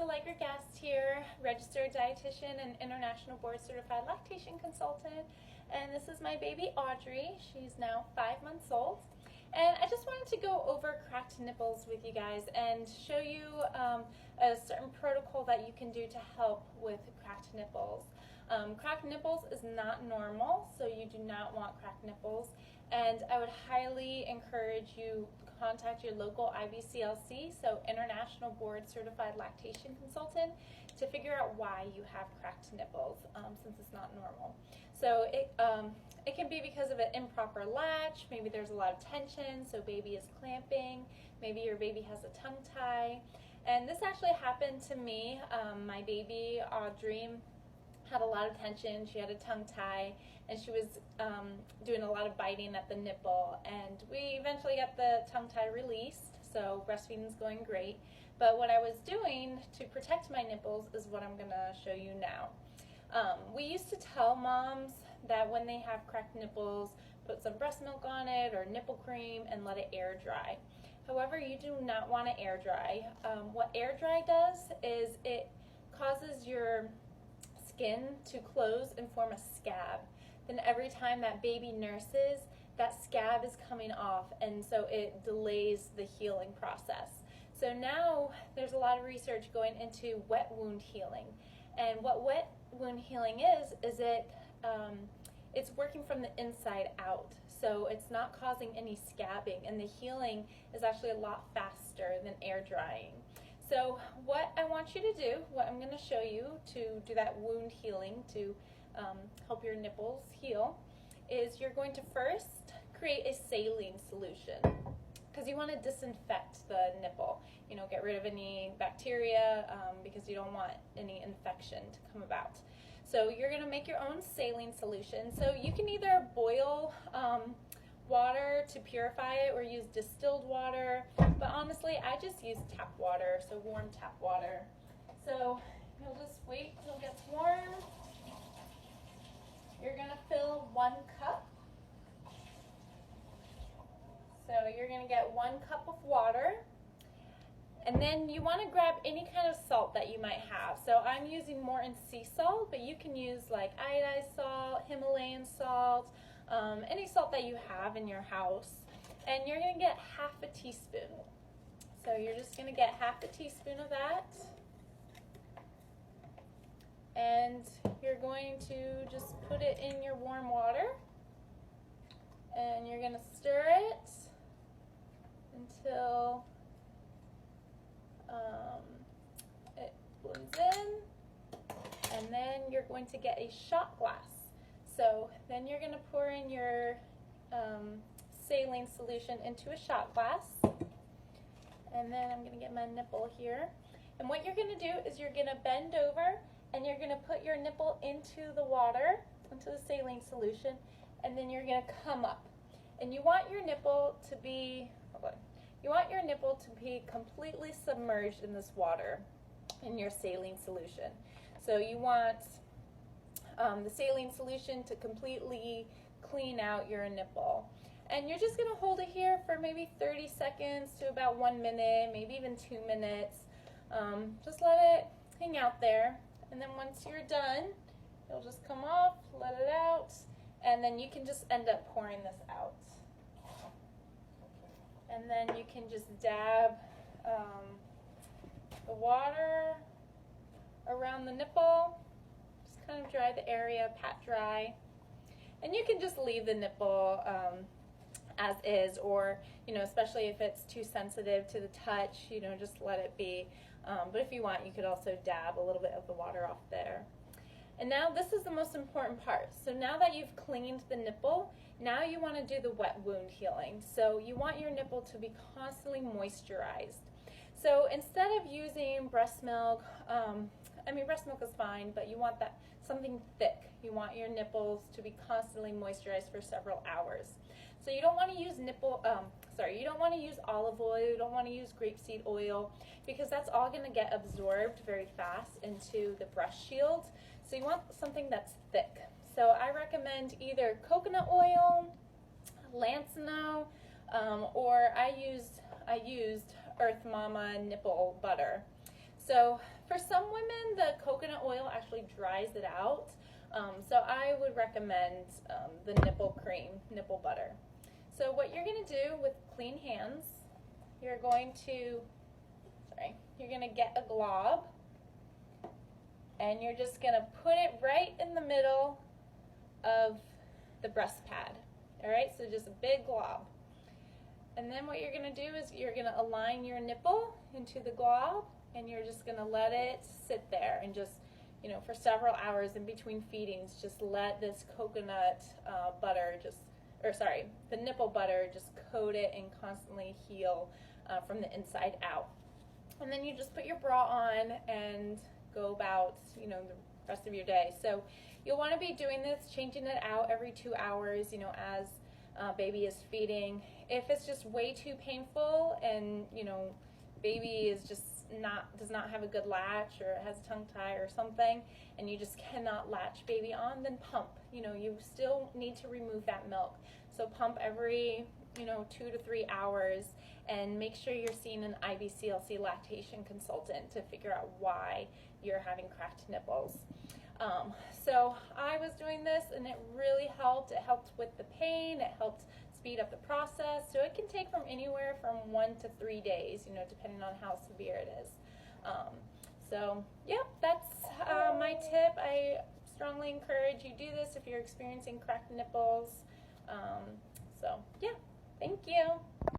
Liker Guest here, registered dietitian and international board certified lactation consultant. And this is my baby Audrey. She's now 5 months old. And I just wanted to go over cracked nipples with you guys and show you a certain protocol that you can do to help with cracked nipples. Cracked nipples is not normal, so you do not want cracked nipples. And I would highly encourage you to contact your local IBCLC, so International Board Certified Lactation Consultant, to figure out why you have cracked nipples, since it's not normal. So it can be because of an improper latch, maybe there's a lot of tension, so baby is clamping, maybe your baby has a tongue tie. And this actually happened to me. My baby Audrey had a lot of tension, she had a tongue tie, and she was doing a lot of biting at the nipple, and we eventually got the tongue tie released, so breastfeeding is going great. But what I was doing to protect my nipples is what I'm going to show you now. We used to tell moms that when they have cracked nipples, put some breast milk on it or nipple cream and let it air dry. However, you do not want to air dry. What air dry does is it causes your skin to close and form a scab. Then every time that baby nurses, that scab is coming off, and so it delays the healing process. So now there's a lot of research going into wet wound healing. And what wet wound healing is it's working from the inside out. So it's not causing any scabbing, and the healing is actually a lot faster than air drying. So what I want you to do, what I'm going to show you to do that wound healing to help your nipples heal, is you're going to first create a saline solution, because you want to disinfect the nipple, get rid of any bacteria, because you don't want any infection to come about. So you're going to make your own saline solution. So you can either boil water to purify it or use distilled water, but honestly I just use tap water, so warm tap water. So you'll just wait till it gets warm. You're going to fill 1 cup. So you're going to get 1 cup of water, and then you want to grab any kind of salt that you might have. So I'm using Morton sea salt, but you can use like iodized salt, Himalayan salt, any salt that you have in your house. And you're going to get half a teaspoon. So you're just going to get half a teaspoon of that. And you're going to just put it in your warm water. And you're going to stir it until it blends in. And then you're going to get a shot glass. So then you're going to pour in your saline solution into a shot glass. And then I'm going to get my nipple here. And what you're going to do is you're going to bend over and you're going to put your nipple into the water, into the saline solution, and then you're going to come up. And you want your nipple to be, completely submerged in this water, in your saline solution. So you want the saline solution to completely clean out your nipple. And you're just going to hold it here for maybe 30 seconds to about 1 minute, maybe even 2 minutes. Just let it hang out there. And then once you're done, it'll just come off, let it out, and then you can just end up pouring this out. And then you can just dab the water around the nipple. Just kind of dry the area, pat dry. And you can just leave the nipple as is, or, especially if it's too sensitive to the touch, just let it be. But if you want, you could also dab a little bit of the water off there. And now this is the most important part. So now that you've cleaned the nipple, now you want to do the wet wound healing. So you want your nipple to be constantly moisturized. So instead of using breast milk, breast milk is fine, but you want something thick. You want your nipples to be constantly moisturized for several hours. So you don't want to use you don't want to use olive oil, you don't want to use grapeseed oil, because that's all going to get absorbed very fast into the breast shield. So you want something that's thick. So I recommend either coconut oil, Lancino, or I used Earth Mama nipple butter. So for some women, the coconut oil actually dries it out. So I would recommend the nipple cream, nipple butter. So what you're going to do with clean hands, you're going to get a glob, and you're just going to put it right in the middle of the breast pad. All right, so just a big glob. And then what you're going to do is you're going to align your nipple into the glob, and you're just going to let it sit there and just, you know, for several hours in between feedings, just let this coconut butter the nipple butter just coat it and constantly heal from the inside out. And then you just put your bra on and go about, you know, the rest of your day. So you'll want to be doing this, changing it out every 2 hours, you know, as baby is feeding. If it's just way too painful and, you know, baby is just does not have a good latch or has a tongue tie or something, and you just cannot latch baby on, then pump. You know, you still need to remove that milk. So pump every, you know, 2 to 3 hours, and make sure you're seeing an IBCLC lactation consultant to figure out why you're having cracked nipples. So I was doing this, and it really helped. It helped with the pain. It helped speed up the process. So it can take from anywhere from 1 to 3 days, you know, depending on how severe it is. So yeah, that's my tip. I strongly encourage you do this if you're experiencing cracked nipples. So yeah, thank you.